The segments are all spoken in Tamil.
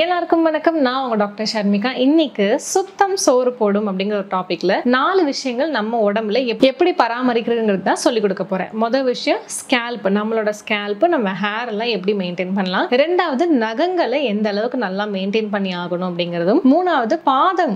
எல்லாருக்கும் வணக்கம். நான் உங்க டாக்டர் ஷர்மிகா. இன்னைக்கு சுத்தம் சோறு போடும் அப்படிங்கிற ஒரு டாபிக்ல 4 விஷயங்கள் நம்ம உடம்புல எப்படி பராமரிக்கிறதுங்கிறது தான் சொல்லிக் கொடுக்க போறேன். முதல் விஷயம் ஸ்கேல்ப். நம்மளோட ஸ்கேல்ப், நம்ம ஹேர் எல்லாம் எப்படி மெயின்டைன் பண்ணலாம். ரெண்டாவது நகங்களை எந்த அளவுக்கு நல்லா மெயின்டைன் பண்ணி ஆகணும் அப்படிங்கிறதும். மூணாவது பாதம்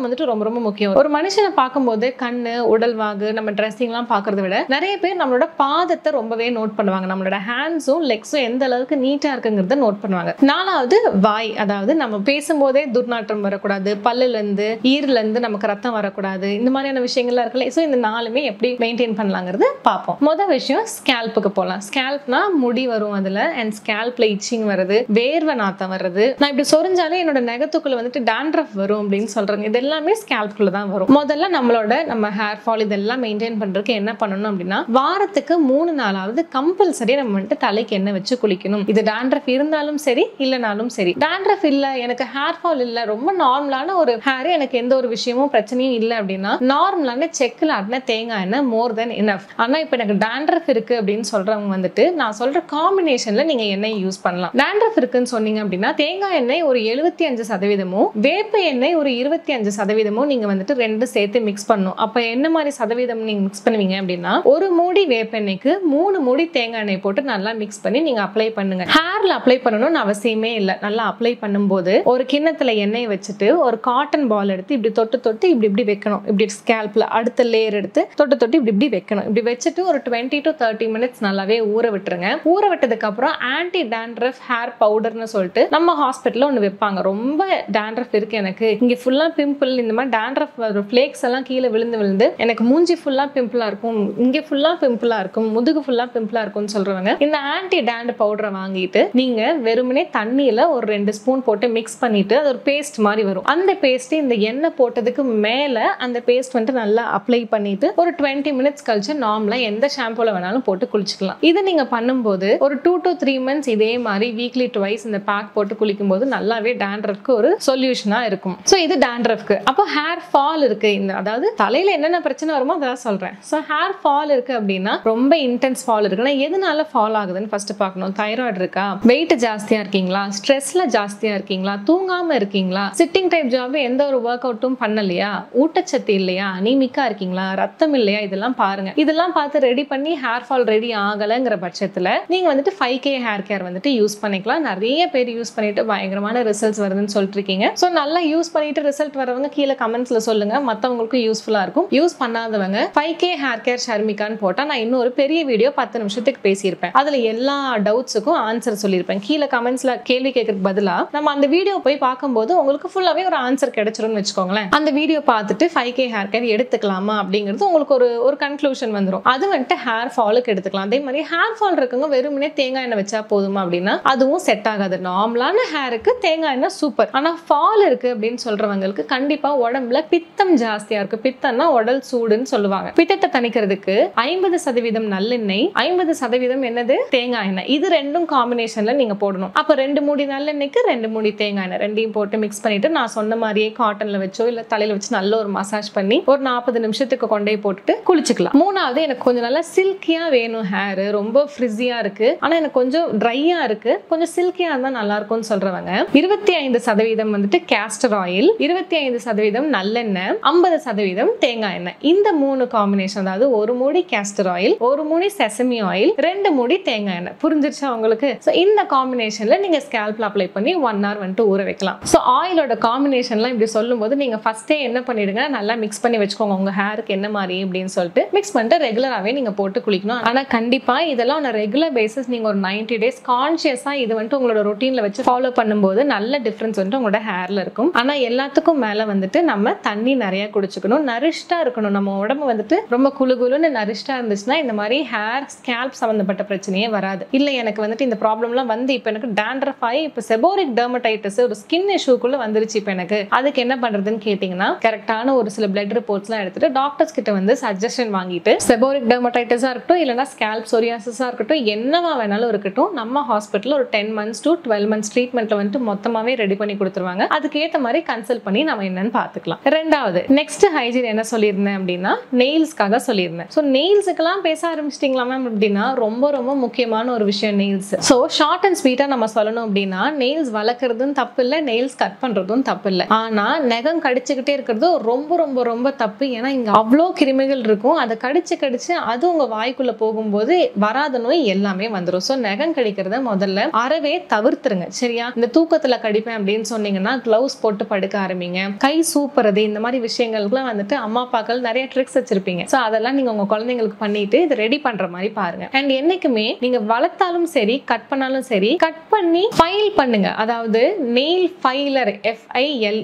வந்துட்டு ரொம்ப ரொம்ப முக்கியம். ஒரு மனுஷனை பார்க்கும்போது கண்ணு, உடல்வாகு, நம்ம ட்ரெஸ்ஸிங் எல்லாம் பார்க்கறத விட நிறைய பேர் நம்மளோட பாதத்தை ரொம்பவே நோட் பண்ணுவாங்க. நம்மளோட ஹேண்ட்ஸும் லெக்ஸும் எந்த அளவுக்கு நீட்டா இருக்குங்கிறத நோட் பண்ணுவாங்க. நாலாவது வாய். அதாவது நம்ம பேசும்போதே துர்நாற்றம் வரக்கூடாது, பல்லுல இருந்து ஈரல இருந்து நமக்கு ரத்தம் வரக்கூடாது, இந்த மாதிரியான விஷயங்கள்லாம் இருக்குல்ல. ஸோ இந்த 4மே எப்படி மெயின்டைன் பண்ணலாங்கிறது பார்ப்போம். முதல் விஷயம் ஸ்கேல்புக்கு போகலாம். ஸ்கேல்ப்னா முடி வரும் அதுல, அண்ட் ஸ்கேல்ப்ல இச்சிங் வருது, வேர்வை நாத்தம் வருது. நான் இப்படி சொரிஞ்சாலே என்னோட நகத்துக்குள்ள வந்துட்டு டாண்ட்ரஃப் வரும் அப்படின்னு சொல்றாங்க. இது எல்லாமே ஸ்கேல்ப்குள்ள தான் வரும். முதல்ல நம்ம ஹேர் ஃபால் இதெல்லாம் மெயின்டைன் பண்றதுக்கு என்ன பண்ணணும் அப்படின்னா, வாரத்துக்கு 3 நாளாவது கம்பல்சரி நம்ம வந்துட்டு தலைக்கு எண்ணெய் வச்சு குளிக்கணும். இது டாண்ட்ரஃப் இருந்தாலும் சரி இல்லைனாலும் சரி. டாண்ட்ரஃப் இல்ல, எனக்கு ஹேர் ஃபால் இல்ல, ரொம்ப நார்மலான ஒரு ஹேர், எனக்கு எந்த ஒரு விஷயமும் பிரச்சனையும் இல்லை அப்படின்னா நார்மலான செக்கில் ஆட்டின தேங்காய் எண்ணெய் மோர் தென் எனஃப். ஆனா இப்ப எனக்கு டாண்ட்ரஃப் இருக்கு அப்படின்னு சொல்றவங்க வந்துட்டு நான் சொல்ற காம்பினேஷன்ல நீங்க எண்ணெய் யூஸ் பண்ணலாம். டாண்ட்ரஃப் இருக்குன்னு சொன்னீங்க அப்படின்னா தேங்காய் எண்ணெய் ஒரு 75%, வேப்ப எண்ணெய் ஒரு 25% நீங்க வந்துட்டு ரெண்டு சேர்த்து மிக்ஸ் பண்ணணும். அப்ப என்ன மாதிரி சதவீதம் நீங்க மிக்ஸ் பண்ணுவீங்க அப்படின்னா, ஒரு மூடி வேப்ப எண்ணெய்க்கு 3 மூடி தேங்காய் எண்ணெய் போட்டு நல்லா மிக்ஸ் பண்ணி நீங்க அப்ளை பண்ணுங்க. ஹேர்ல அப்ளை பண்ணணும்னு அவசியமே இல்லை. நல்லா அப்ளை பண்ணும்போது ஒரு கிண்ணத்துல எண்ணெய் வச்சுட்டு ஒரு காட்டன் பால் எடுத்து இப்படி தொட்டு தொட்டு இப்படி வைக்கணும். இப்படி ஸ்கேல்ப்ல அடுத்த லேயர் எடுத்து தொட்டு தொட்டு இப்படி வைக்கணும். இப்படி வச்சுட்டு ஒரு 20 to 30 மினிட்ஸ் நல்லாவே ஊற விட்டுருங்க. ஊற விட்டதுக்கு அப்புறம் ஆன்டி டாண்ட்ரஃப் ஹேர் பவுடர்னு சொல்லிட்டு நம்ம ஹாஸ்பிட்டல்ல ஒன்று வைப்பாங்க. ரொம்ப டாண்ட்ரஃப் இருக்கு எனக்கு, இங்க ஃபுல்லா பிம்பிள், இந்த மாதிரி டாண்ட்ரஃப் ஃபிளேக்ஸ் எல்லாம் கீழே விழுந்து எனக்கு மூஞ்சி ஃபுல்லா பிம்பிளா இருக்கும், இங்க ஃபுல்லா பிம்பிளா இருக்கும், முதுகு ஃபுல்லா பிம்பிளா இருக்கும்னு சொல்றவங்க இந்த ஆன்டி டாண்ட் பவுடரை வாங்கிட்டு நீங்க வெறுமனே தண்ணியில ஒரு 2 ஸ்பூன் போட்டு மிக்ஸ் பண்ணிட்டு அது ஒரு பேஸ்ட் மாதிரி வரும். அந்த பேஸ்ட் இந்த எண்ணெய் போட்டதுக்கு மேல அந்த பேஸ்ட் வந்துட்டு நல்லா அப்ளை பண்ணிட்டு ஒரு 20 மினிட்ஸ் கழிச்சு நார்மலா எந்த ஷாம்பூல வேணாலும் போட்டு குளிச்சுக்கலாம். இது நீங்க பண்ணும்போது ஒரு 2 to 3 months இதே மாதிரி வீக்லி ட்வைஸ் இந்த பேக் போட்டு குளிக்கும் போது நல்லாவே டாண்ட்ரஃப்க்கு ஒரு சொல்யூஷனா இருக்கும். ஸோ இது டாண்ட்ரஃப்க்கு. அப்போ ஹேர் ஃபால் இருக்கு, அதாவது தலையில என்னென்ன பிரச்சனை வருமோ அதெல்லாம் சொல்றேன். ஸோ ஹேர் ஃபால் இருக்கு அப்படின்னா ரொம்ப இன்டென்ஸ் ஃபால் இருக்குன்னா எதனால ஃபால் ஆகுதுன்னு ஃபர்ஸ்ட் பார்க்கணும். தைராய்டு இருக்கா, வெயிட் ஜாஸ்தியா இருக்கீங்களா, ஸ்ட்ரெஸ்ல ஜாஸ்தியா இருக்கீங்களா, தூங்காம இருக்கீங்களா, சிட்டிங் டைப் ஜாப் எந்த ஒரு ஒர்க் அவுட்டும் பண்ணலையா, ஊட்டச்சத்து இல்லையா, அனீமிக்கா இருக்கீங்களா, ரத்தம் இல்லையா, இதெல்லாம் பாருங்க. இதெல்லாம் பார்த்து ரெடி பண்ணி ஹேர் ஃபால் ரெடி ஆகலைங்கிற பட்சத்துல நீங்க வந்துட்டு 5K ஹேர் கேர் வந்துட்டு யூஸ் பண்ணிக்கலாம். நிறைய பேர் யூஸ் பண்ணிட்டு பயங்கரமான ரிசல்ட்ஸ் வருதுன்னு சொல்லிட்டு இருக்கீங்க. ஸோ நல்லா யூஸ் பண்ணிட்டு ரிசல்ட் வரவங்க கீழே கமெண்ட்ஸ்ல சொல்லுங்க, மற்றவங்களுக்கும் யூஸ்ஃபுல்லா இருக்கும். யூஸ் பண்ணாதவங்க 5K ஹேர் கேர் ஷர்மிகான்னு போட்டா நான் இன்னொரு பெரிய வீடியோ 10 நிமிஷத்துக்கு பேசியிருப்பேன். அதுல எல்லா டவுட்ஸுக்கும் ஆன்சர் சொல்லியிருப்பேன். கீழே கமெண்ட்ஸ்ல கேள்வி கேட்கறதுக்கு பதிலா நம்ம அந்த வீடியோ போய் பார்க்கும்போது உங்களுக்கு ஃபுல்லாவே ஒரு ஆன்சர் கிடைச்சிரும்னு வச்சுக்கோங்களேன். அந்த வீடியோ பார்த்துட்டு 5K ஹேர் கேர் எடுத்துக்கலாமா அப்படிங்கிறது உங்களுக்கு ஒரு கன்க்ளூஷன் வந்துடும். அது வந்துட்டு ஹேர் ஃபாலுக்கு எடுத்துக்கலாம். அதே மாதிரி ஹேர் ஃபால் இருக்கவங்க வெறுமனே தேங்காய் எண்ணெய் வச்சா போதுமா அப்படின்னா அதுவும் செட் ஆகாது. நார்மலான ஹேருக்கு தேங்காய் எண்ணெய் சூப்பர். ஆனா ஃபால் இருக்கு அப்படின்னு சொல்றவங்களுக்கு கண்டிப்பா உடம்புல பித்தம் ஜாஸ்தியா இருக்கு. பித்தம்னா உடல் சூடுன்னு சொல்லுவாங்க. பித்தத்தை தணிக்கிறதுக்கு 50% நல்லெண்ணெய், 50% என்னது தேங்காய் எண்ணெய், இது ரெண்டும் காம்பினேஷன்ல நீங்க போடணும். அப்ப 2 மூடி நல்லெண்ணெய்க்கு 2 மூடி தேங்காய் எண்ணெய் ரெண்டையும் போட்டு மிக்ஸ் பண்ணிட்டு நான் சொன்ன மாதிரியே காட்டன்ல வச்சோ இல்ல தலையில வச்சு நல்ல ஒரு மசாஜ் பண்ணி ஒரு 40 நிமிஷத்துக்கு கொண்டே போட்டுட்டு குளிச்சுக்கலாம். மூணாவது, எனக்கு கொஞ்சம் நல்லா சில்கியா வேணும் ஹேர், ரொம்ப ஃப்ரிஸியா இருக்கு ஆனா எனக்கு கொஞ்சம் ட்ரையா இருக்கு, கொஞ்சம் சில்கியா இருந்தா நல்லா இருக்கும்னு சொல்றவங்க 25% வந்துட்டு கேஸ்டர் ஆயில், 25% நல்லெண்ணெய், 50% தேங்காய் எண்ணெய், இந்த 3 காம்பினேஷன், அதாவது ஒரு மூடி கேஸ்டர் ஆயில், ஒரு மூடி செசமி ஆயில், 2 மூடி தேங்காய் எண்ணெய். புரிஞ்சிருச்சா உங்களுக்கு? சோ இந்த காம்பினேஷன்ல நீங்க ஸ்கேல்ப்ல அப்ளை பண்ணி 1 hour வந்துட்டு ஊற வைக்கலாம். ஸோ ஆயிலோட காம்பினேஷன்லாம் இப்படி சொல்லும் போது நீங்க ஃபர்ஸ்டே என்ன பண்ணிடுங்க, நல்லா மிக்ஸ் பண்ணி வச்சுக்கோங்க உங்க ஹேருக்கு என்ன மாதிரி அப்படின்னு சொல்லிட்டு மிக்ஸ் பண்ணிட்டு ரெகுலராகவே நீங்க போட்டு குளிக்கணும். ஆனா கண்டிப்பா இதெல்லாம் ஒரு ரெகுலர் பேசிஸ் நீங்க ஒரு 90 days கான்சியஸா இது வந்துட்டு உங்களோட ரொட்டீன்ல வச்சு ஃபாலோ பண்ணும்போது நல்ல டிஃபரன்ஸ் வந்துட்டு உங்களோட ஹேர்ல இருக்கும். ஆனா எல்லாத்துக்கும் மேல வந்துட்டு நம்ம தண்ணி நிறைய குடிச்சுக்கணும், நரிஷ்டா இருக்கணும். நம்ம உடம்பு வந்துட்டு ரொம்ப குளுகுலுன்னு நரிஷ்டா இருந்துச்சுன்னா இந்த மாதிரி ஹேர் ஸ்கேல்ப் சம்பந்தப்பட்ட பிரச்சனையே வராது. இல்ல எனக்கு வந்துட்டு இந்த ப்ராப்ளம்லாம் வந்து இப்போ எனக்கு டாண்ட்ரஃப் ஆகி இப்போ செபோரிக் டெர்மடைட்டிஸ் ஒரு ஸ்கின் இஷ்யூக்குள்ள வந்துருச்சு, இப்போ எனக்கு அதுக்கு என்ன பண்றதுன்னு கேட்டீங்கன்னா கரெக்டான ஒரு சில பிளட் ரிப்போர்ட்ஸ்லாம் எடுத்துட்டு டாக்டர்ஸ் கிட்ட வந்து சஜஷன் வாங்கிட்டு செபோரிக் டெர்மடைட்டிஸா இருக்கட்டும் இல்லைன்னா ஸ்கேல்ப் சொரியாசிஸா இருக்கட்டும் என்னவா வேணாலும் இருக்கட்டும் நம்ம ஹாஸ்பிட்டல் ஒரு 10 months to 12 months ட்ரீட்மெண்ட்ல வந்துட்டு மொத்தமாவே ரெடி பண்ணி கொடுத்துருவாங்க. அதுக்கு ஏற்ற மாதிரி கன்சல்ட் பண்ணி நம்ம என்னன்னு பார்த்துக்கலாம். ரெண்டாவது, நெக்ஸ்ட் ஹைஜீன் என்ன சொல்லியிருந்தேன் அப்படின்னா நெயில்ஸ்க்காக சொல்லியிருந்தேன். ஸோ நெயில்ஸுக்கெல்லாம் பேச ஆரம்பிச்சிட்டிங்களா மேம் அப்படின்னா ரொம்ப ரொம்ப முக்கியமான ஒரு விஷயம் நெயில்ஸ். ஸோ ஷார்ட் அண்ட் ஸ்வீட்டா நம்ம சொல்லணும் அப்படின்னா நெயில்ஸ் வளர்க்கறதும் தப்பு இல்லை, நெயில்ஸ் கட் பண்றதும் தப்பு இல்லை. ஆனா நகம் கடிச்சுக்கிட்டே இருக்கிறது ரொம்ப ரொம்ப ரொம்ப தப்பு. ஏன்னா இங்க அவ்வளோ கிருமிகள் இருக்கும். அதை கடிச்சு கடிச்சு அது உங்க வாய்க்குள்ள போகும்போது வராத நோய் எல்லாமே வந்துடும். ஸோ நகம் கடிக்கிறத முதல்ல அறவே தவிர்த்துருங்க. சரியா? இந்த தூக்கத்துல கடிப்பேன் அப்படின்னு சொன்னீங்கன்னா கிளவுஸ் போட்டு படுக்க ஆரம்பிங்க. கை சூப்புறது இந்த மாதிரி விஷயங்களுக்குலாம் வந்துட்டு அம்மா அப்பாக்கள் நிறைய ட்ரிக்ஸ் வச்சிருப்பீங்க. ஸோ அதெல்லாம் நீங்க உங்க குழந்தைங்களுக்கு பண்ணிட்டு இதை ரெடி பண்ற மாதிரி பாருங்க. அண்ட் என்னைக்குமே நீங்க வளர்த்தாலும் சரி கட் பண்ணாலும் சரி கட் பண்ணி ஃபைல் பண்ணுங்க. அதாவது nail filer, FILER,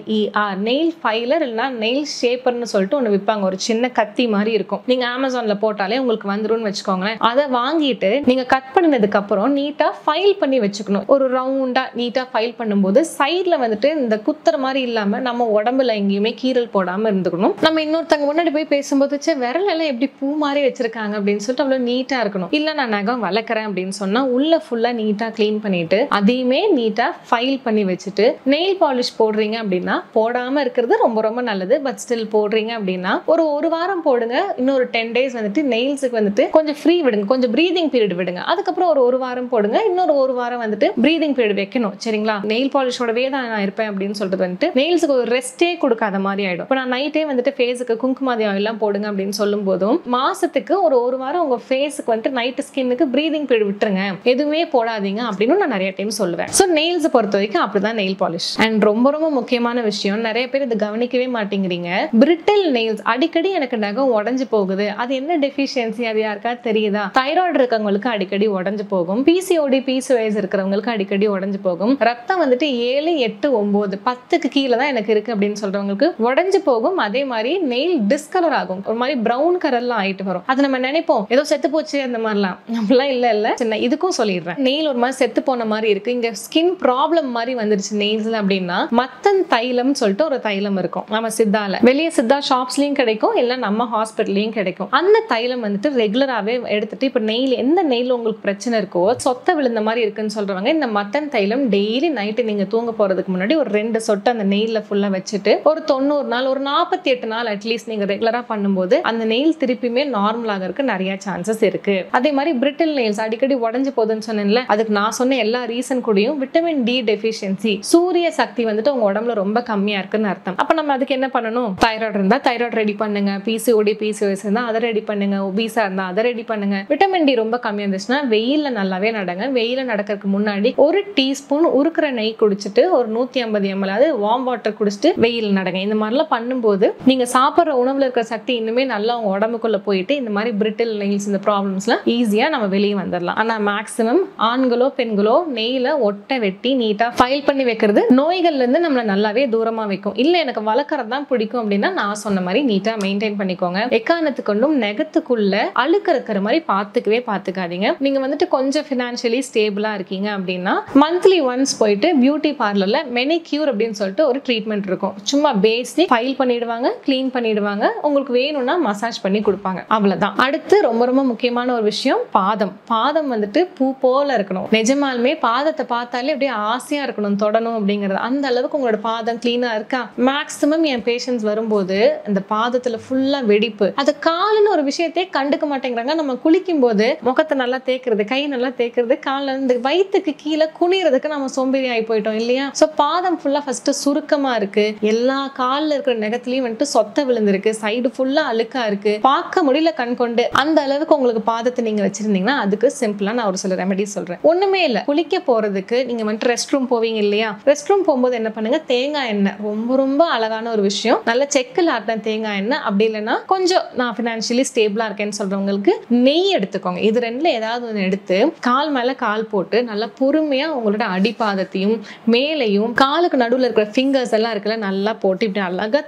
nail filer இல்லைன்னா நெயில் ஷேப்பர்னு சொல்லிட்டு ஒன்று விற்பாங்க. ஒரு சின்ன கத்தி மாதிரி இருக்கும். நீங்க அமேசான்ல போட்டாலே உங்களுக்கு வந்துரும்னு வச்சுக்கோங்களேன். அதை வாங்கிட்டு நீங்க கட் பண்ணினதுக்கு அப்புறம் நீட்டா ஃபைல் பண்ணி வச்சுக்கணும். ஒரு ரவுண்டா நீட்டா ஃபைல் பண்ணும்போது சைட்ல வந்துட்டு இந்த குத்துற மாதிரி இல்லாம நம்ம உடம்புல எங்கேயுமே கீறல் போடாம இருந்துக்கணும். நம்ம இன்னொருத்தங்க முன்னாடி போய் பேசும்போது விரல் எல்லாம் எப்படி பூ மாதிரி வச்சிருக்காங்க அப்படின்னு சொல்லிட்டு அவ்வளவு நீட்டா இருக்கணும். இல்ல நான் நகம் வளர்க்குறேன் அப்படின்னு சொன்னா உள்ள ஃபுல்லா நீட்டா கிளீன் பண்ணிட்டு அதையுமே நீட்டா ஃபைல் பண்ணி வச்சுட்டு நெயில் பாலிஷ் போடுறீங்க அப்படின்னா போடாம இருக்கிறது ரொம்ப ரொம்ப நல்லது. பட் ஸ்டில் போடுறீங்க அப்படின்னா ஒரு வாரம் போடுங்க. இன்னொரு 10 days வந்துட்டு நெயில்ஸுக்கு வந்துட்டு கொஞ்சம் ஃப்ரீ விடுங்க, கொஞ்சம் ப்ரீதிங் பீரியட் விடுங்க. அதுக்கப்புறம் ஒரு வாரம் போடுங்க. இன்னொரு ஒரு வாரம் வந்துட்டு ப்ரீதிங் பீரியட் வைக்கணும். சரிங்களா? நெயில் பாலிஷோடவே தான் நான் இருப்பேன் அப்படின்னு சொல்லிட்டு வந்துட்டு நெயில்ஸுக்கு ஒரு ரெஸ்டே கொடுக்காத மாதிரி ஆயிடும். இப்போ நான் நைட்டே வந்துட்டு ஃபேஸுக்கு குங்குமாதி எல்லாம் போடுங்க அப்படின்னு சொல்லும் போதும் மாசத்துக்கு ஒரு வாரம் உங்க ஃபேஸுக்கு வந்துட்டு நைட் ஸ்கின்னுக்கு ப்ரீதிங் பீரியட் விட்டுருங்க, எதுவுமே போடாதீங்க அப்படின்னு நான் நிறைய டைம் சொல்லுவேன். ஸோ நெயில்ஸ் பொறுத்த வரைக்கும் அப்படிதான் நெயில் பாலிஷ். அண்ட் ரொம்ப ரொம்ப முக்கியமான விஷயம், நிறைய பேர் இது கவனிக்கவே மாட்டேங்கிறீங்க. பிரிட்டில் நெயில்ஸ், அடிக்கடி எனக்கு நகம் உடஞ்சு போகுது, அது என்ன டெஃபிஷியன்சி அது யாருக்கா தெரியுதா? தைராய்டு இருக்கவங்களுக்கு அடிக்கடி உடஞ்சு போகும், PCOD PCOS இருக்கிறவங்களுக்கு அடிக்கடி உடஞ்சு போகும், ரத்தம் வந்துட்டு 7 8 9 10க்கு கீழே தான் எனக்கு இருக்கு அப்படின்னு சொல்றவங்களுக்கு உடஞ்சு போகும். அதே மாதிரி நெயில் டிஸ்கலர் ஆகும், ஒரு மாதிரி பிரவுன் கலர்லாம் ஆயிட்டு வரும். அது நம்ம நினைப்போம் ஏதோ செத்து போச்சு அந்த மாதிரிலாம், அப்படிலாம் இல்ல சின்ன இதுக்கும் சொல்லிடுறேன். நெயில் ஒரு மாதிரி செத்து போன மாதிரி இருக்கு, இங்க ஸ்கின் ப்ராப்ளம் மாதிரி வந்துருச்சு நெயில்ஸ்ல அப்படின்னா மத்தன் தைலம் சொல்லிட்டு ஒரு தைலம் இருக்கும். நம்ம சித்தால வெளியே சித்தா ஷாப்ஸ்லயும் கிடைக்கும், இல்ல நம்ம ஹாஸ்பிட்டல்லயும் கிடைக்கும். அந்த தைலம் வந்துட்டு ரெகுலராகவே எடுத்துட்டு இப்போ நெயில் எந்த நெயில் உங்களுக்கு பிரச்சனை இருக்கோ சொத்த விழுந்த மாதிரி இருக்குன்னு சொல்றவங்க இந்த மத்தன் தைலம் டெய்லி நைட்டு நீங்க தூங்க போறதுக்கு முன்னாடி ஒரு 2 சொட்டு அந்த நெயில்ல ஃபுல்லா வச்சுட்டு ஒரு 90 நாள் ஒரு 48 நாள் அட்லீஸ்ட் நீங்க ரெகுலரா பண்ணும்போது அந்த நெயில் திருப்பியுமே நார்மல் ஆகிறதுக்கு நிறைய சான்சஸ் இருக்கு. அதே மாதிரி பிரிட்டில் நெயில்ஸ் அடிக்கடி உடஞ்சு போகுதுன்னு சொன்னேன்ல, அதுக்கு நான் சொன்ன எல்லா ரீசன் கூடயும் விட்டமின் D டெஃபிஷியன்சி, சூரிய சக்தி வந்துட்டு உங்க உடம்புல ரொம்ப கம்மியா இருக்குன்னு அர்த்தம். அப்ப நம்ம அதுக்கு என்ன பண்ணணும்? தைராய்டு இருந்தா தைராய்டு ரெடி பண்ணுங்க, PCOD PCOS இருந்தா அதை ரெடி பண்ணுங்க, ஒபீஸா இருந்தா அதை ரெடி பண்ணுங்க. விட்டமின் D ரொம்ப கம்மியா இருந்துச்சுன்னா வெயில்ல நல்லாவே நடங்க. வெயில நடக்கிறதுக்கு முன்னாடி ஒரு டீஸ்பூன் உருக்குற நெய் குடிச்சிட்டு ஒரு 150 ml வார்ம் வாட்டர் குடிச்சிட்டு வெயில் நடங்க. இந்த மாதிரிலாம் பண்ணும்போது நீங்க சாப்பிட்ற உணவுல இருக்கிற சக்தி இன்னுமே நல்லா உங்க உடம்புக்குள்ள போயிட்டு இந்த மாதிரி பிரிட்டில் நெயில்ஸ் இந்த ப்ராப்ளம்ஸ்லாம் ஈஸியா நம்ம வெளியே வந்துடலாம். ஆனா மேக்ஸிமம் ஆண்களோ பெண்களோ நெயில ஒட்டை வெட்டி நீட்டா ஃபைல் பண்ணி வைக்கிறது நோய்கள்ல இருந்து நம்மளை நல்லாவே தூரமா வைக்கும். இல்ல எனக்கு வளர்க்கறது தான் பிடிக்கும் அப்படின்னா நான் சொன்ன மாதிரி நீட்டா மெயின்டைன் பண்ணிக்கோங்க. எக்காரணத்துக்கு கொண்டும் நெகத்துக்குள்ள அழுக்கு இருக்கிற மாதிரி பாத்துக்காதீங்க. நீங்க வந்துட்டு கொஞ்சம் ஃபினான்ஷியலி ஸ்டேபிளா இருக்கீங்க அப்படின்னா மந்த்லி ஒன்ஸ் போயிட்டு பியூட்டி பார்லர்ல மெனிக்யூர் அப்படின்னு சொல்லிட்டு ஒரு ட்ரீட்மெண்ட் இருக்கும். சும்மா பேசிக் ஃபைல் பண்ணிடுவாங்க, கிளீன் பண்ணிடுவாங்க, உங்களுக்கு வேணும்னா மசாஜ் பண்ணி கொடுப்பாங்க, அவ்வளவுதான். அடுத்து ரொம்ப ரொம்ப முக்கியமான ஒரு விஷயம், பாதம் வந்துட்டு பூ போல இருக்கணும். நிஜமாலுமே பாதத்தை பார்த்தாலே அப்படியே ஆசையா இருக்கணும் தொடணும் அப்படிங்கிறது. அந்த அளவுக்கு உங்களோட பாதம் கிளீனா இருக்கா? மேக்ஸிமம் என் பேஷண்ட்ஸ் வரும்போது அந்த பாதத்துல ஃபுல்லா வெடிப்பு, அது காலுன்னு ஒரு விஷயத்தையே கண்டுக்க மாட்டேங்கிறாங்க. நம்ம குளிக்கும் போது முகத்தை நல்லா தேய்க்கிறது, கை நல்லா தேய்க்கிறது, காலில் இருந்து வயிற்றுக்கு கீழே குனிறதுக்கு நம்ம சோம்பேறி ஆகி போயிட்டோம் இல்லையா? ஸோ பாதம் ஃபுல்லா ஃபர்ஸ்ட் சுருக்கமா இருக்கு, எல்லா காலில் இருக்கிற நகத்துலயும் வந்துட்டு சொத்த விழுந்திருக்கு, சைடு ஃபுல்லா அழுக்கா இருக்கு, பார்க்க முடியல கண் கொண்டு. அந்த அளவுக்கு உங்களுக்கு பாதத்தை நீங்க வச்சிருந்தீங்கன்னா அதுக்கு சிம்பிளா நான் ஒரு சில ரெமெடி சொல்றேன். ஒண்ணுமே இல்ல, குளிக்க போறதுக்கு நீங்க வந்துட்டு ரெஸ்ட் ரூம் போவீங்க இல்லையா? ரெஸ்ட் ரூம் போகும்போது என்ன பண்ணுங்க, தேங்காய் எண்ணெய் ரொம்ப ரொம்ப அழகான ஒரு விஷயம், நல்ல செக்கில் ஆட்டின தேங்காய் எண்ணெய், அப்படி இல்லைன்னா கொஞ்சம் நான் ஃபினான்ஷியலி ஸ்டேபிளா இருக்கேன்னு சொல்றவங்களுக்கு நெய் எடுத்துக்கோங்க. இது ரெண்டுல ஏதாவது ஒன்று எடுத்து கால் மேல கால் போட்டு நல்லா பொறுமையா உங்களோட அடிப்பாதத்தையும் மேலையும் காலுக்கு நடுவில் இருக்கிற ஃபிங்கர்ஸ் எல்லாம் இருக்குல்ல நல்லா போட்டு இப்படி அழகா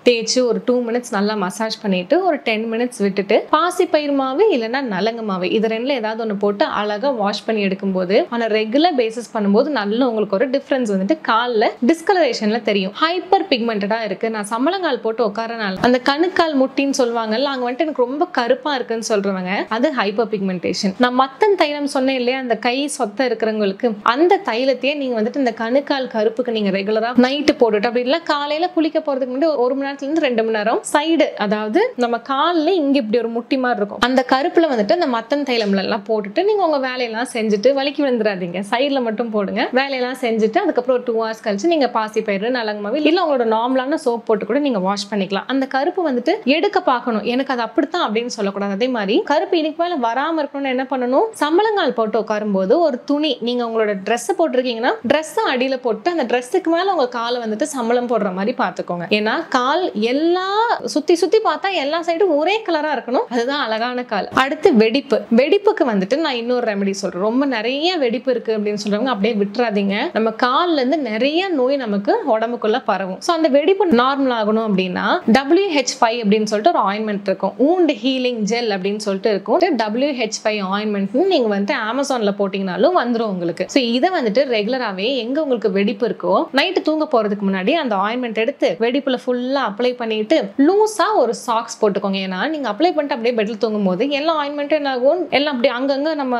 தேய்ச்சி ஒரு 2 minutes நல்லா மசாஜ் பண்ணிட்டு ஒரு 10 minutes விட்டுட்டு பாசி பயிர் மாவு இல்லைன்னா நலங்கு மாவு இது ரெண்டுல ஏதாவது ஒன்று போட்டு அழகா வாஷ் பண்ணி எடுக்கும்போது ஆனால் ரெகுலர் பேசிஸ் பண்ணும்போது நல்ல உங்களுக்கு ஒரு டிஃபரன்ஸ் வந்துட்டு காலில் டிஸ்கலரேஷன்ல தெரியும். ஹைப்பர் பிக்மெண்டடா இருக்கு, நான் சம்பளங்கால் போட்டு உட்காரனால அந்த கணுக்கால் முட்டின்னு சொல்லுவாங்கல்ல, அங்க வந்துட்டு எனக்கு ரொம்ப கருப்பா இருக்குன்னு சொல்றவங்க அது ஹைப்பர் பிக்மெண்டேஷன். நான் மத்தன் தைலம் சொன்னேன் இல்லையா, அந்த கை சொத்த இருக்கிறவங்களுக்கு அந்த தைலத்தையே நீங்க வந்துட்டு இந்த கணுக்கால் கருப்புக்கு நீங்க ரெகுலரா நைட்டு போட்டுட்டு அப்படி இல்லை காலையில குளிக்க போறதுக்கு முன்னாடி 1 மணி நேரத்துல இருந்து 2 மணி நேரம் சைடு, அதாவது நம்ம காலில் இங்க இப்படி ஒரு முட்டி மாதிரி இருக்கும் அந்த கருப்புல வந்துட்டு அந்த மத்தன் தைலம்ல எல்லாம் போட்டுட்டு நீங்க உங்க வேலையெல்லாம் செஞ்சுட்டு வலிக்கு விழுந்துடாதீங்க, சைட்ல மட்டும் போடுங்க. வேலையெல்லாம் செஞ்சுட்டு அதுக்கப்புறம் ஒரு 2 hours கழிச்சு நீங்க பாசி பயிறு நலங்கு மாவு இல்ல உங்களோட நார்மலான சோப் போட்டு கூட நீங்க வாஷ் பண்ணிக்கலாம். அந்த கருப்பு வந்துட்டு எடுக்க பார்க்கணும், எனக்கு அது அப்படித்தான் அப்படின்னு சொல்லக்கூடாது. அதே மாதிரி கருப்பு இதுக்கு மேல வராம இருக்கணும்னு என்ன பண்ணணும், சம்பளங்கால் போட்டு உட்காரும் போது ஒரு துணி நீங்க உங்களோட ட்ரெஸ் போட்டிருக்கீங்கன்னா ட்ரெஸ் அடியில போட்டு அந்த ட்ரெஸ்ஸுக்கு மேல உங்க காலை வந்துட்டு சம்பளம் போடுற மாதிரி பாத்துக்கோங்க. ஏன்னா கால் எல்லா சுத்தி சுத்தி பார்த்தா எல்லா சைடும் ஒரே கலரா இருக்கணும், அதுதான் அழகான கால். அடுத்து வெடிப்பு. வெடிப்புக்கு வந்துட்டு நான் இன்னொரு ரெமெடி சொல்றேன். ரொம்ப நிறைய வெடிப்பு இருக்கு அப்படின்னு சொல்றவங்க அப்படியே விட்டுறாதீங்க. நம்ம கால்ல இருந்து நிறைய நோய் நமக்கு உடம்புக்குள்ள பரவும். சோ அந்த வெடிப்பு நார்மல் ஆகணும் அப்படின்னா WH5 அப்படின்னு சொல்லிட்டு ஒரு ஆயின்மெண்ட் இருக்கும், wound healing gel அப்படின்னு சொல்லிட்டு இருக்கும். WH5 ஆயின்மெண்ட் நீங்க வந்து Amazonல போட்டீங்கனாலும் வந்துரும் உங்களுக்கு. சோ இத வந்துட்டு ரெகுலராவே எங்க உங்களுக்கு வெடிப்பு இருக்கோ நைட் தூங்க போறதுக்கு முன்னாடி அந்த ஆயின்மெண்ட் எடுத்து வெடிப்புல ஃபுல்லா அப்ளை பண்ணிட்டு லூசா ஒரு சாக்ஸ் போட்டுக்கோங்க. ஏன்னா நீங்க அப்ளை பண்ணிட்டு அப்படியே பெட்ல தூங்கும் போது எல்லா ஆயின்மெண்ட்டும் என்ன ஆகும், எல்லாம் அப்படியே அங்கங்க நம்ம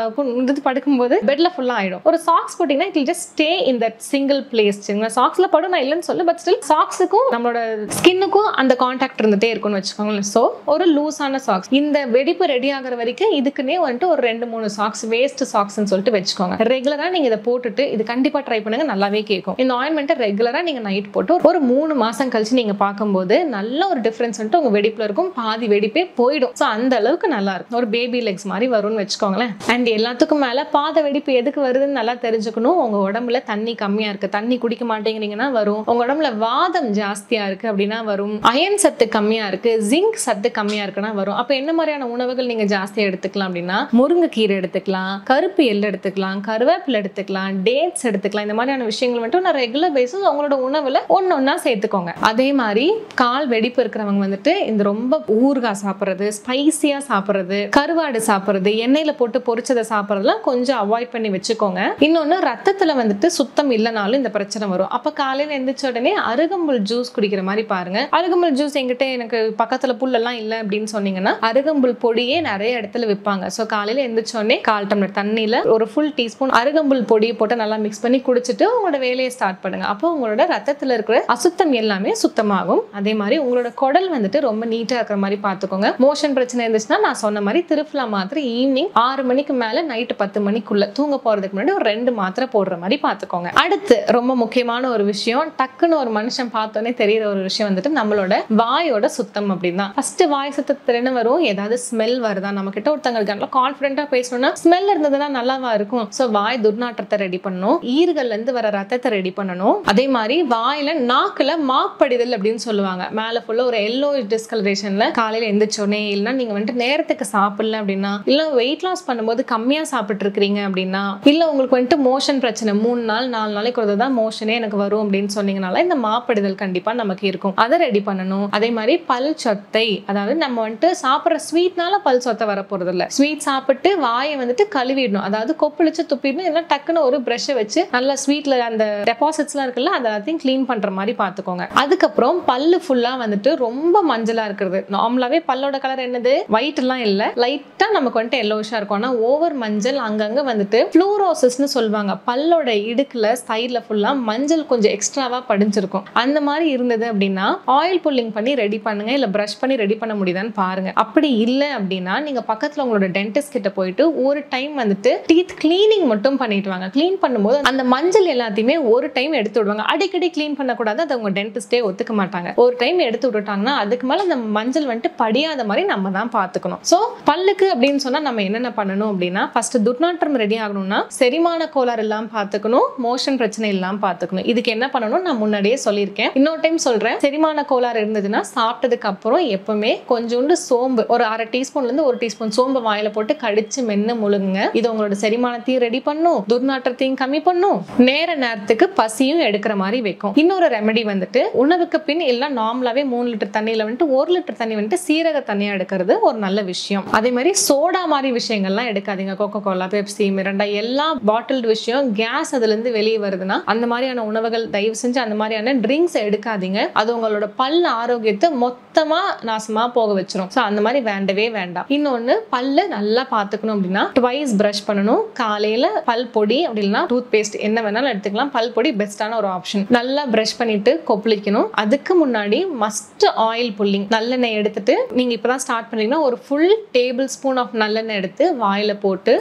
படுக்கும் போது பெட்ல ஃபுல்லா ஆயிடும். ஒரு சாக்ஸ் போட்டீங்கன்னா it will just stay in that single place. சாக்ஸ்ல படும் நான் இல்லைன்னு சொல்ல, பட் ஸ்டில் சாக்ஸுக்கும் நம்மளோட ஸ்கின்னுக்கும் அந்த கான்டாக்ட் இருந்துட்டே இருக்கும்னு வச்சுக்கோங்களேன். சோ ஒரு லூஸான சாக்ஸ். இந்த வெடிப்பு ரெடி ஆகிற வரைக்கும் இதுக்குன்னே வந்துட்டு ஒரு 2-3 சாக்ஸ் வேஸ்ட் சாக்ஸ்ன்னு சொல்லிட்டு வச்சுக்கோங்க. ரெகுலரா நீங்க இதை போட்டுட்டு இது கண்டிப்பா ட்ரை பண்ணுங்க, நல்லாவே கேட்கும். இந்த ஆயின்மெண்ட்டை ரெகுலரா நீங்க நைட் போட்டு ஒரு 3 மாசம் கழிச்சு நீங்க பார்க்கும்போது நல்ல ஒரு டிஃபரன்ஸ் வந்துட்டு உங்க வெடிப்புல இருக்கும், பாதி வெடிப்பே போயிடும். சோ அந்த அளவுக்கு நல்லா இருக்கும், ஒரு பேபி லெக்ஸ் மாதிரி வரும்னு வச்சுக்கோங்களேன். அண்ட் எல்லாத்துக்கும் மேல பாத வெடிப்பு எதுக்கு வருதுன்னு நல்லா தெரிஞ்சுக்கணும். உங்க உடம்புல தண்ணி கம்மியா இருக்கு, தண்ணி குடிக்க மாட்டேங்கிறீங்கன்னா வரும். உங்க உடம்புல வாதம் ஜாஸ்தியா இருக்கு அப்படின்னா வரும். அயன் சத்து கம்மியா இருக்கு, ஜிங்க் சத்து கம்மியா இருக்குன்னா வரும். அப்ப என்ன மாதிரியான உணவுகள் நீங்க ஜாஸ்தியா எடுத்துக்கலாம் அப்படின்னா முருங்கைக்கீரை எடுத்துக்கலாம், கருப்பு எள்ளு எடுத்துக்கலாம், கருவேப்பிலை எடுத்துக்கலாம், டேட்ஸ் எடுத்துக்கலாம். இந்த மாதிரியான விஷயங்கள் மட்டும் நான் ரெகுலர் பேசிஸ் உங்களோட உணவுல ஒன்னொன்னா சேர்த்துக்கோங்க. அதே மாதிரி கால் வெடிப்பு இருக்கிறவங்க வந்துட்டு இந்த ரொம்ப ஊறுகாய் சாப்பிடுறது, ஸ்பைசியா சாப்பிடுறது, கருவாடு சாப்பிடுறது, எண்ணெயில போட்டு பொரிச்சதை சாப்பிடுறதுலாம் கொஞ்சம் அவாய்ட் பண்ணி வச்சுக்கோங்க. இன்னொன்னு ரத்தத்துல வந்துட்டு சுத்தம் இல்லைனாலும் இந்த பிரச்சனை வரும். அப்ப காலையில எந்திரிச்ச உடனே அருகம்புல் ஜூஸ் குடிக்கிற மாதிரி பாருங்க. அருகம்புல் ஜூஸ் எங்கிட்ட எனக்கு பக்கத்துல புல்லெல்லாம் இல்லை அப்படின்னு சொன்னீங்கன்னா அருகம்புல் பொடியே நிறைய இடத்துல விற்பாங்க. ஸோ காலையில எந்திரிச்ச உடனே 1/4 டம்ளர் தண்ணியில ஒரு ஃபுல் டீஸ்பூன் அருகம்புல் பொடியை போட்டு நல்லா மிக்ஸ் பண்ணி குடிச்சிட்டு உங்களோட வேலையை ஸ்டார்ட் பண்ணுங்க. அப்போ உங்களோட ரத்தத்துல இருக்கிற அசுத்தம் எல்லாமே சுத்தமாகும். அதே மாதிரி உங்களோட குடல் வந்துட்டு ரொம்ப நீட்டா இருக்கிற மாதிரி பாத்துக்கோங்க. மோஷன் பிரச்சனை இருந்துச்சுன்னா நான் சொன்ன மாதிரி திருஃப்லா மாத்திரை ஈவினிங் 6 மணிக்கு மேல நைட் 10 மணிக்குள்ள தூங்க போறதுக்கு முன்னாடி ஒரு 2 மாத்திரை போடுற மாதிரி பாத்துக்கோங்க. அடுத்து ரொம்ப முக்கியமான ஒரு விஷயம், டக்குன்னு ஒரு மனுஷன் பார்த்தோன்னே தெரியுற ஒரு விஷயம் வந்துட்டு நம்மளோட வாயோட சுத்தம் அப்படின்னா. ஃபர்ஸ்ட் வாய் சுத்தத்துல என்ன வரும், ஏதாவது ஸ்மெல் வருதா, நம்ம கிட்ட ஒருத்தங்களுக்கு நல்லா கான்ஃபிடென்ட்டா பேசணும்னா ஸ்மெல் இருந்ததுன்னா நல்லாவா இருக்கும். சோ வாய் துர்நாற்றத்தை ரெடி பண்ணணும், ஈர்கள்ல இருந்து வர ரத்தத்தை ரெடி பண்ணணும். அதே மாதிரி வாயில நாக்குல மாப்படிதல் அப்படின்னு சொல்லுவாங்க, மேல ஃபுல்லா ஒரு எல்லோ டிஸ்கலரேஷன்ல காலையில எந்திரிச்சோடனே இல்லைன்னா நீங்க வந்துட்டு நேரத்துக்கு சாப்பிடல அப்படின்னா, இல்ல வெயிட் லாஸ் பண்ணும்போது கம்மியா சாப்பிட்டு இருக்கிறீங்க அப்படின்னா, இல்ல உங்களுக்கு வந்துட்டு மோஷன் பிரச்சனை 3 நாள் 4 நாளைக்கு ஒரு தான் மோஷனே எனக்கு வரும் அப்படின்னு சொன்னீங்கனால இந்த மாப்படிதல் கண்டிப்பா நமக்கு இருக்கும், அதை ரெடி பண்ணணும். அதே மாதிரி பல் சொத்தை, அதாவது நம்ம வந்துட்டு சாப்பிட்ற ஸ்வீட்னால பல் சொத்தை வர போறது இல்ல, ஸ்வீட் சாப்பிட்டு வாயை வந்துட்டு கழுவிடணும், அதாவது கொப்பளிச்சு துப்பிடணும். இல்லைன்னா டக்குன்னு ஒரு பிரஷ் வச்சு நல்லா ஸ்வீட்ல அந்த டெபாசிட்ஸ் எல்லாம் இருக்குல்ல அதெல்லாத்தையும் கிளீன் பண்ற மாதிரி பாத்துக்கோங்க. அதுக்கப்புறம் பல்லு ஃபுல்லா வந்துட்டு ரொம்ப மஞ்சளா இருக்கிறது. நார்மலாவே பல்லோட கலர் என்னது, ஒயிட் எல்லாம் இல்ல, லைட்டா நமக்கு வந்துட்டு எல்லோஷா இருக்கும். ஆனா ஓவர் மஞ்சள் அங்கங்க வந்துட்டு ஃப்ளூரோசிஸ்னு சொல்லுவாங்க, பல்லோட இடுக்குல சைட்ல ஃபுல்லா மஞ்சள் கொஞ்சம் எக்ஸ்ட்ராவா படிஞ்சிருக்கும். அந்த மாதிரி இருந்தது அப்படின்னா ஆயில் புல்லிங் பண்ணி ரெடி பண்ணுங்க, இல்ல பிரஷ் பண்ணி ரெடி பண்ண முடியுதான்னு பாருங்க. அப்படி இல்ல அப்படின்னா நீங்க பக்கத்துல உங்களோட டென்டிஸ்ட் கிட்ட போயிட்டு ஒரு டைம் வந்துட்டு டீத் கிளீனிங் மட்டும் பண்ணிட்டு வாங்க. கிளீன் பண்ணும்போது அந்த மஞ்சள் எல்லாத்தையுமே ஒரு டைம் எடுத்து விடுவாங்க. அடிக்கடி கிளீன் பண்ணக்கூடாது, அதை உங்க டென்டிஸ்டே ஒத்துக்க மாட்டாங்க. ஒரு டைம் எடுத்து விட்டுட்டாங்கன்னா அதுக்கு மேல அந்த மஞ்சள் வந்துட்டு படியாத மாதிரி நம்ம தான் பாத்துக்கணும். சோ பல்லுக்கு அப்படின்னு சொன்னா நம்ம என்னென்ன பண்ணணும் அப்படின்னா, ஃபர்ஸ்ட் துர்நாற்றம் ரெடி ஆகணும்னா செரிமான கோளாறு இல்லாம பாத்துக்கணும், மோஷன் பிரச்சனை இல்லாம பாத்துக்கணும். இதுக்கு என்ன பண்ணணும் நான் முன்னாடியே சொல்லியிருக்கேன், இன்னொரு டைம் சொல்றேன். செரிமான கோளாறு இருந்ததுன்னா சாப்பிட்டதுக்கு அப்புறம் எப்பவுமே கொஞ்சோண்டு சோம்பு, ஒரு 1/2 டீஸ்பூன்ல இருந்து 1 டீஸ்பூன் சோம்பு வாயில போட்டு கடிச்சு மென்னு முழுங்குங்க. இது உங்களோட செரிமானத்தையும் ரெடி பண்ணும், துர்நாற்றத்தையும் கம்மி பண்ணும், நேரத்துக்கு பசியும் எடுக்கிற மாதிரி வைக்கும். இன்னொரு ரெமெடி வந்துட்டு உணவுக்கு பின் எல்லாம் நார்மலாவே 3 லிட்டர் தண்ணியில வந்துட்டு 1 லிட்டர் தண்ணி வந்துட்டு சீரக தண்ணியா எடுக்கிறது ஒரு நல்ல விஷயம். அதே மாதிரி சோடா மாதிரி விஷயங்கள்லாம் எடுக்காதீங்க. கோகோ கோலா, பெப்சி, மிரண்டா எல்லா பாட்டில்டு விஷயம் கேஸ் அதுல இருந்து வெளியே வருதுன்னா அந்த மாதிரியான உணவுகள் தயவு செஞ்சு அந்த மாதிரியான ட்ரிங்க்ஸ் எடுக்காதீங்க. அது உங்களோட பல் ஆரோக்கியத்தை மொத்தமா நாசமா போக வச்சிரும். சோ அந்த மாதிரி வேண்டவே வேண்டாம். இன்னொன்னு பல்ல நல்லா பாத்துக்கணும் அப்படின்னா ட்வைஸ் பிரஷ் பண்ணணும். காலையில பல் பொடி அப்படி இல்லைன்னா டூத் பேஸ்ட் என்ன வேணாலும் எடுத்துக்கலாம், பல் பொடி பெஸ்டான ஒரு ஆப்ஷன். நல்லா பிரஷ் பண்ணிட்டு கொப்பளிக்கணும். அதுக்கு முன்னாடி மஸ்ட் ஆயில் புல்லிங், நல்லெண்ணெய் எடுத்துட்டு நீங்க இப்பதான் ஸ்டார்ட் பண்ணீங்கன்னா ஒரு ஃபுல் டேபிள் ஸ்பூன் ஆஃப் நல்லெண்ணெய் எடுத்து வாயில போட்டு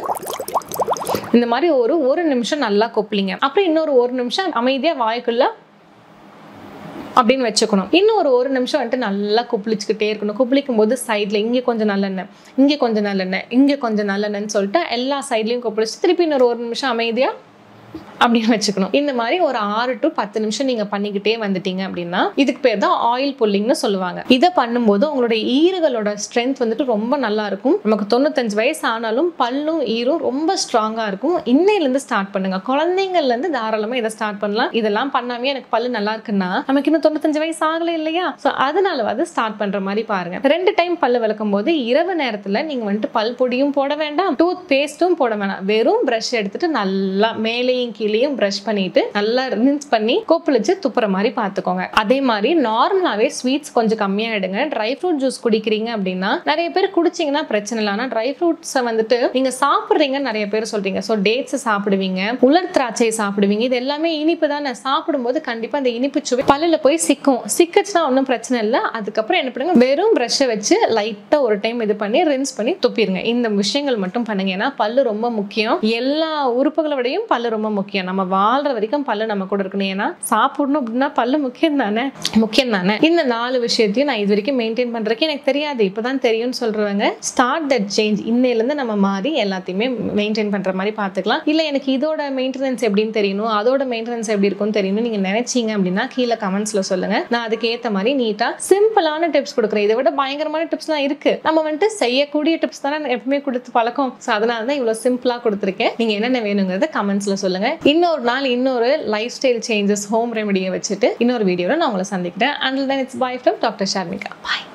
இந்த மாதிரி ஒரு நிமிஷம் நல்லா கொப்பளிங்க. அப்புறம் இன்னொரு 1 நிமிஷம் அமைதியா வாய்க்குள்ள அப்படின்னு வச்சுக்கணும். இன்னும் ஒரு நிமிஷம் வந்துட்டு நல்லா கொப்பளிச்சுக்கிட்டே இருக்கணும். கொப்பளிக்கும் போது சைட்ல இங்கே கொஞ்சம் நல்லெண்ணெய், இங்கே கொஞ்சம் நல்லெண்ணெய், இங்கே கொஞ்சம் நல்லெண்ணெய்ன்னு சொல்லிட்டு எல்லா சைட்லையும் கொப்பளிச்சு திருப்பி இன்னொரு 1 நிமிஷம் அமைதியா அப்படின்னு வச்சுக்கணும். இந்த மாதிரி ஒரு 6 to 10 நிமிஷம் நீங்க பண்ணிக்கிட்டே வந்துட்டீங்க அப்படின்னா இதுக்கு பேர் தான் ஆயில் புல்லிங்னு சொல்லுவாங்க. இதை பண்ணும்போது உங்களுடைய ஈறுகளோட ஸ்ட்ரென்த் வந்துட்டு ரொம்ப நல்லா இருக்கும். நமக்கு 95 வயசு ஆனாலும் பல்லும் ஈரும் ரொம்ப ஸ்ட்ராங்கா இருக்கும். இன்னையிலேருந்து ஸ்டார்ட் பண்ணுங்க. குழந்தைங்கள்ல இருந்து தாராளமா இதை ஸ்டார்ட் பண்ணலாம். இதெல்லாம் பண்ணாமே எனக்கு பல்லு நல்லா இருக்குன்னா நமக்கு இன்னும் 95 வயசு ஆகல இல்லையா? ஸோ அதனால ஸ்டார்ட் பண்ற மாதிரி பாருங்க. 2 டைம் பல்லு விளக்கும் போது இரவு நேரத்துல நீங்க வந்துட்டு பல் பொடியும் போட வேண்டாம், டூத் பேஸ்டும் போட வேண்டாம். வெறும் பிரஷ் எடுத்துட்டு நல்லா மேலேயும் கீழேயும் பிரஷ் பண்ணிட்டு நல்லா ரின்ஸ் பண்ணி கொப்பளிச்சு துப்புற மாதிரி பாத்துக்கோங்க. அதே மாதிரி நார்மலாவே ஸ்வீட்ஸ் கொஞ்சம் கம்மியா எடுங்க. ட்ரை ஃப்ரூட் ஜூஸ் குடிக்கிறீங்க அப்படின்னா நிறைய பேர் குடிச்சீங்கன்னா பிரச்சனை இல்லை. ஆனா ட்ரை ஃப்ரூட்ஸை வந்துட்டு நீங்க சாப்பிடுறீங்க நிறைய பேர் சொல்றீங்க. ஸோ டேட்ஸ் சாப்பிடுவீங்க, உலர் திராட்சை சாப்பிடுவீங்க. இது எல்லாமே இனிப்பு தான். சாப்பிடும்போது கண்டிப்பா அந்த இனிப்பு சுவை பல்லுல போய் சிக்கச்சுன்னா ஒன்றும் பிரச்சனை இல்லை. அதுக்கப்புறம் என்ன பண்ணுங்க, வெறும் பிரஷ்ஷை வச்சு லைட்டா ஒரு டைம் இது பண்ணி ரின்ஸ் பண்ணி துப்பிடுங்க. இந்த விஷயங்கள் மட்டும் பண்ணுங்க. ஏன்னா பல்லு ரொம்ப முக்கியம். எல்லா உறுப்புகளை விடையும் பல்லு ரொம்ப முக்கியம். நம்ம வாழ்ற வரைக்கும் பல்லு நம்ம கூட இருக்கணும். ஏன்னா சாப்பிடணும் அப்படின்னா பல்லு முக்கியம் தானே. இந்த 4 விஷயத்தையும் நான் இது வரைக்கும் மெயின்டைன் பண்றதுக்கு எனக்கு தெரியாது, இப்பதான் தெரியும்னு சொல்றவங்க ஸ்டார்ட் தட் சேஞ்ச். இன்னையில இருந்து நம்ம மாறி எல்லாத்தையுமே மெயின்டைன் பண்ற மாதிரி பாத்துக்கலாம். இல்ல எனக்கு இதோட மெயின்டெனன்ஸ் எப்படின்னு தெரியணும், அதோட மெயின்டெனன்ஸ் எப்படி இருக்கும்னு தெரியணும் நீங்க நினைச்சீங்க அப்படின்னா கீழே கமெண்ட்ஸ்ல சொல்லுங்க. நான் அதுக்கு ஏத்த மாதிரி நீட்டா சிம்பிளான டிப்ஸ் கொடுக்குறேன். இதை விட பயங்கரமான டிப்ஸ் தான் இருக்கு. நம்ம வந்துட்டு செய்யக்கூடிய டிப்ஸ் தானே எப்பவுமே கொடுத்து பழக்கம். அதனாலதான் இவ்வளவு சிம்பிளா கொடுத்துருக்கேன். நீங்க என்னென்ன வேணுங்கிறத கமெண்ட்ஸ்ல சொல்லுங்க. இன்னொரு நாள் இன்னொரு லைஃப் ஸ்டைல் சேஞ்சஸ் ஹோம் ரெமெடியை வச்சுட்டு இன்னொரு வீடியோல நான் உங்களை சந்திக்கிறேன். Until then, it's bye from Dr. Sharmika. Bye.